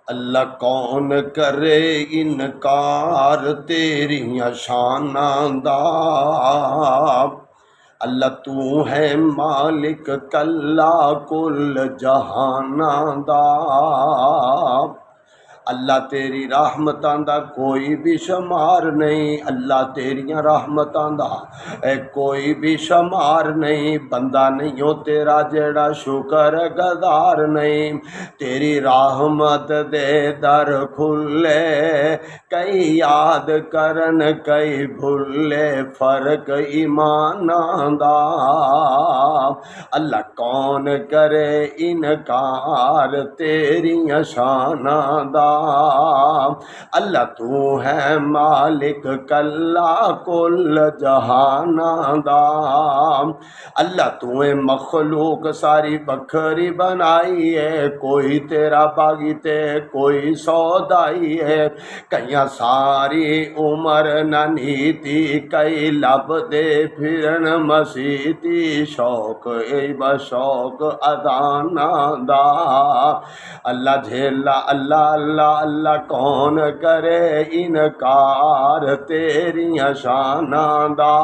اللہ کون کرے انکار تیریاں شاناں دا، اللہ تو ہے مالک کلا کل جہاناں دا، اللہ تیری رحمتاں دا کوئی بھی شمار نہیں، اللہ تیریاں رحمتاں دا کوئی بھی شمار نہیں، بندہ نہیں ہو تیرا جیڑا شکر گزار نہیں، تیری رحمت دے در کھلے کئی یاد کرن کئی بھولے فرق ایماناں دا، اللہ کون کرے انکار تیریاں شاناں دا، اللہ تو ہے مالک کلا کل جہاناں دا، اللہ تو ہے مخلوق ساری بکھری بنائی ہے، کوئی تیرا باغی تے کوئی سودائی ہے، کئیاں ساری عمر نہ نیتی کئی لب دے پھرن مسیتی، شوق اے بشوق ادانا دا، اللہ جھیلا اللہ اللہ اللہ کون کرے انکار تیریاں شاناں دا۔